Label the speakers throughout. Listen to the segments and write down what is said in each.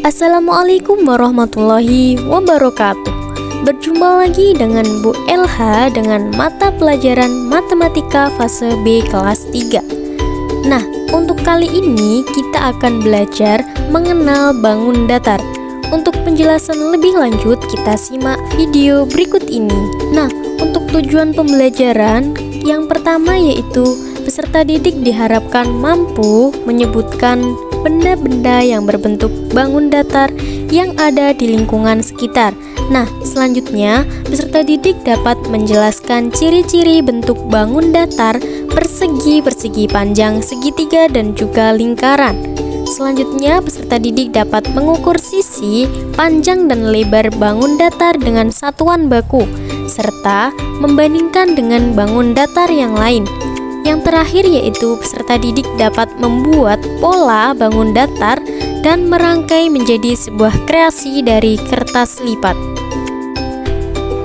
Speaker 1: Assalamualaikum warahmatullahi wabarakatuh. Berjumpa lagi dengan Bu LH dengan mata pelajaran Matematika fase B kelas 3. Nah, untuk kali ini kita akan belajar mengenal bangun datar. Untuk penjelasan lebih lanjut, kita simak video berikut ini. Nah, untuk tujuan pembelajaran yang pertama yaitu peserta didik diharapkan mampu menyebutkan benda-benda yang berbentuk bangun datar yang ada di lingkungan sekitar. Nah, selanjutnya peserta didik dapat menjelaskan ciri-ciri bentuk bangun datar persegi, persegi panjang, segitiga, dan juga lingkaran. Selanjutnya peserta didik dapat mengukur sisi, panjang, dan lebar bangun datar dengan satuan baku, serta membandingkan dengan bangun datar yang lain. Yang terakhir yaitu peserta didik dapat membuat pola bangun datar dan merangkai menjadi sebuah kreasi dari kertas lipat.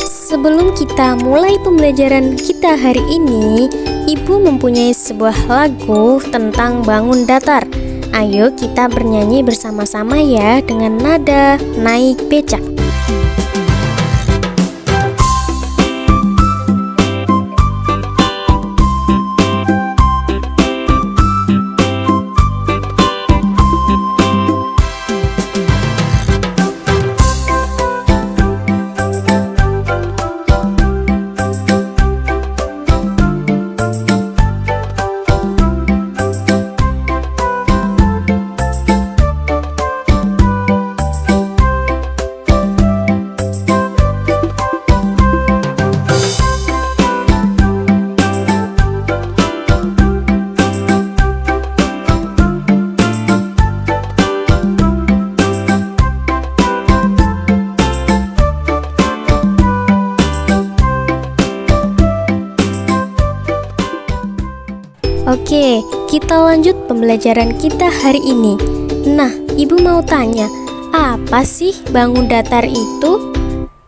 Speaker 1: Sebelum kita mulai pembelajaran kita hari ini, Ibu mempunyai sebuah lagu tentang bangun datar. Ayo kita bernyanyi bersama-sama ya dengan nada naik becak. Oke, kita lanjut pembelajaran kita hari ini. Nah, Ibu mau tanya, apa sih bangun datar itu?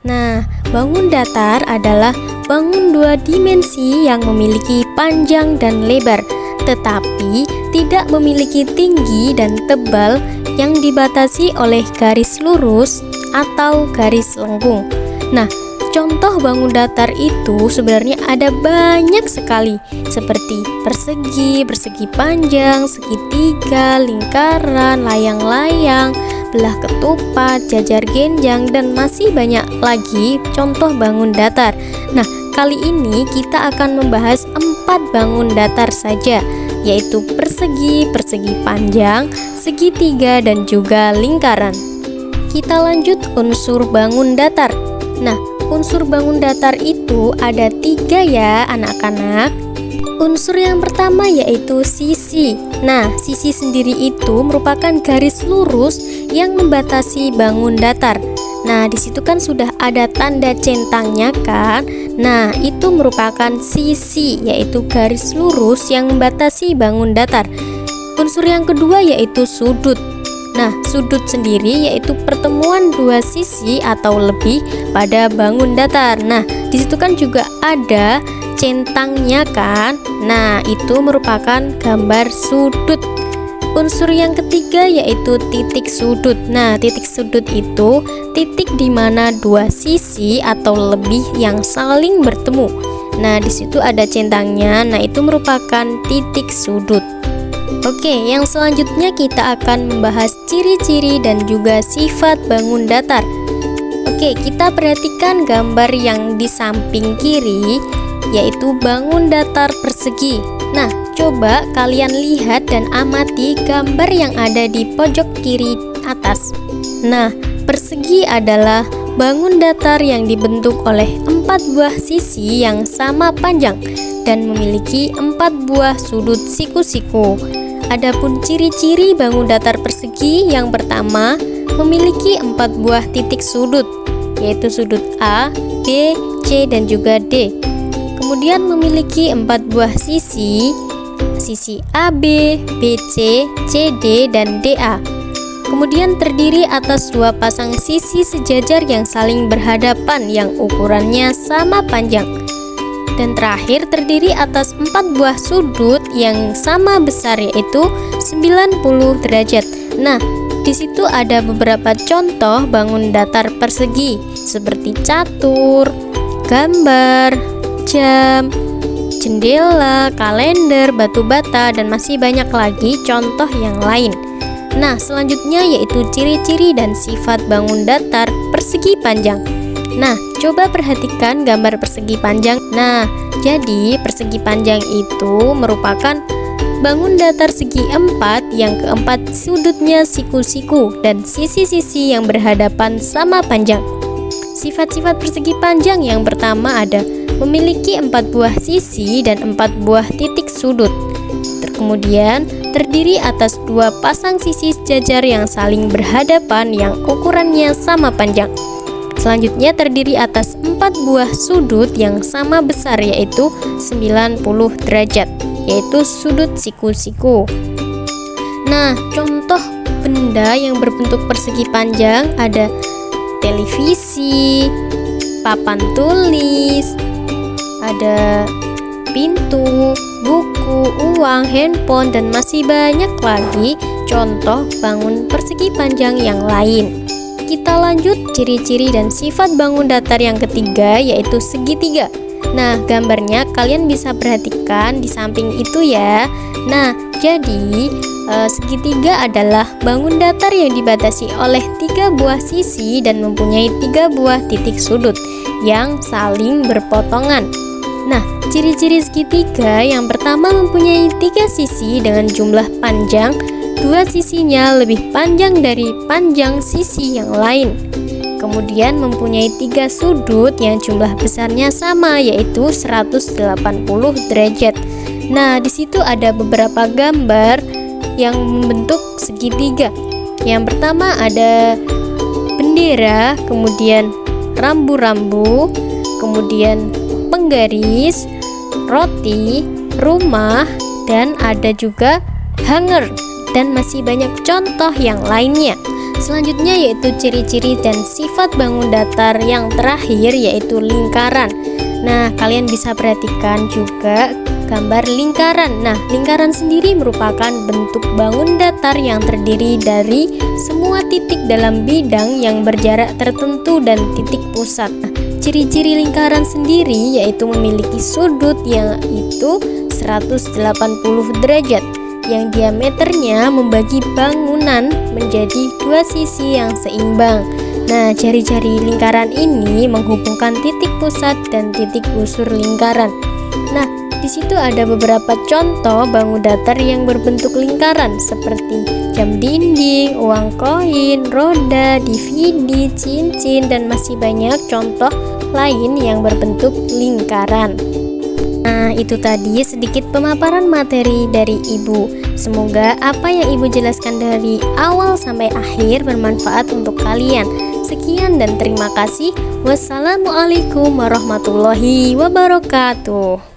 Speaker 1: Nah, bangun datar adalah bangun dua dimensi yang memiliki panjang dan lebar, tetapi tidak memiliki tinggi dan tebal yang dibatasi oleh garis lurus atau garis lengkung. Nah, contoh bangun datar itu sebenarnya ada banyak sekali, seperti persegi, persegi panjang, segitiga, lingkaran, layang-layang, belah ketupat, jajar genjang, dan masih banyak lagi contoh bangun datar. Nah, kali ini kita akan membahas 4 bangun datar saja, yaitu persegi, persegi panjang, segitiga, dan juga lingkaran. Kita lanjut unsur bangun datar. Nah, unsur bangun datar itu ada 3 ya anak-anak. Unsur yang pertama yaitu sisi. Nah, sisi sendiri itu merupakan garis lurus yang membatasi bangun datar. Nah, disitu kan sudah ada tanda centangnya kan. Nah, itu merupakan sisi, yaitu garis lurus yang membatasi bangun datar. Unsur yang kedua yaitu sudut. Nah, sudut sendiri yaitu pertemuan dua sisi atau lebih pada bangun datar. Nah, disitu kan juga ada centangnya kan. Nah, itu merupakan gambar sudut. Unsur yang ketiga yaitu titik sudut. Nah, titik sudut itu titik di mana dua sisi atau lebih yang saling bertemu. Nah, disitu ada centangnya. Nah, itu merupakan titik sudut. Oke, yang selanjutnya kita akan membahas ciri-ciri dan juga sifat bangun datar. Oke, kita perhatikan gambar yang di samping kiri, yaitu bangun datar persegi. Nah, coba kalian lihat dan amati gambar yang ada di pojok kiri atas. Nah, persegi adalah bangun datar yang dibentuk oleh 4 buah sisi yang sama panjang dan memiliki 4 buah sudut siku-siku. Adapun ciri-ciri bangun datar persegi yang pertama memiliki 4 buah titik sudut, yaitu sudut A, B, C, dan juga D. Kemudian memiliki 4 buah sisi AB, BC, CD, dan DA. Kemudian terdiri atas 2 pasang sisi sejajar yang saling berhadapan yang ukurannya sama panjang. Dan terakhir terdiri atas 4 buah sudut yang sama besar, yaitu 90 derajat. Nah, di situ ada beberapa contoh bangun datar persegi seperti catur, gambar, jam, jendela, kalender, batu bata, dan masih banyak lagi contoh yang lain. Nah, selanjutnya yaitu ciri-ciri dan sifat bangun datar persegi panjang. Nah, coba perhatikan gambar persegi panjang. Nah, jadi persegi panjang itu merupakan bangun datar segi 4 yang keempat sudutnya siku-siku dan sisi-sisi yang berhadapan sama panjang. Sifat-sifat persegi panjang yang pertama ada memiliki 4 buah sisi dan 4 buah titik sudut. Kemudian terdiri atas 2 pasang sisi sejajar yang saling berhadapan yang ukurannya sama panjang. Selanjutnya terdiri atas 4 buah sudut yang sama besar yaitu 90 derajat, yaitu sudut siku-siku. Nah, contoh benda yang berbentuk persegi panjang ada televisi, papan tulis, ada pintu, buku, uang, handphone, dan masih banyak lagi contoh bangun persegi panjang yang lain. Kita lanjut ciri-ciri dan sifat bangun datar yang ketiga yaitu segitiga. Nah, gambarnya kalian bisa perhatikan di samping itu ya. Nah, jadi segitiga adalah bangun datar yang dibatasi oleh 3 buah sisi dan mempunyai 3 buah titik sudut yang saling berpotongan. Nah, ciri-ciri segitiga yang pertama mempunyai 3 sisi dengan jumlah panjang 2 sisinya lebih panjang dari panjang sisi yang lain. Kemudian mempunyai 3 sudut yang jumlah besarnya sama yaitu 180 derajat. Nah, di situ ada beberapa gambar yang membentuk segitiga. Yang pertama ada bendera, kemudian rambu-rambu, kemudian penggaris, roti, rumah, dan ada juga hanger, dan masih banyak contoh yang lainnya. Selanjutnya yaitu ciri-ciri dan sifat bangun datar yang terakhir yaitu lingkaran. Nah, kalian bisa perhatikan juga gambar lingkaran. Nah, lingkaran sendiri merupakan bentuk bangun datar yang terdiri dari semua titik dalam bidang yang berjarak tertentu dan titik pusat. Nah, ciri-ciri lingkaran sendiri yaitu memiliki sudut yang itu 180 derajat, yang diameternya membagi bangunan menjadi 2 sisi yang seimbang. Nah, jari-jari lingkaran ini menghubungkan titik pusat dan titik busur lingkaran. Nah, di situ ada beberapa contoh bangun datar yang berbentuk lingkaran seperti jam dinding, uang koin, roda, DVD, cincin, dan masih banyak contoh lain yang berbentuk lingkaran. Nah, itu tadi sedikit pemaparan materi dari Ibu. Semoga apa yang Ibu jelaskan dari awal sampai akhir bermanfaat untuk kalian. Sekian dan terima kasih. Wassalamualaikum warahmatullahi wabarakatuh.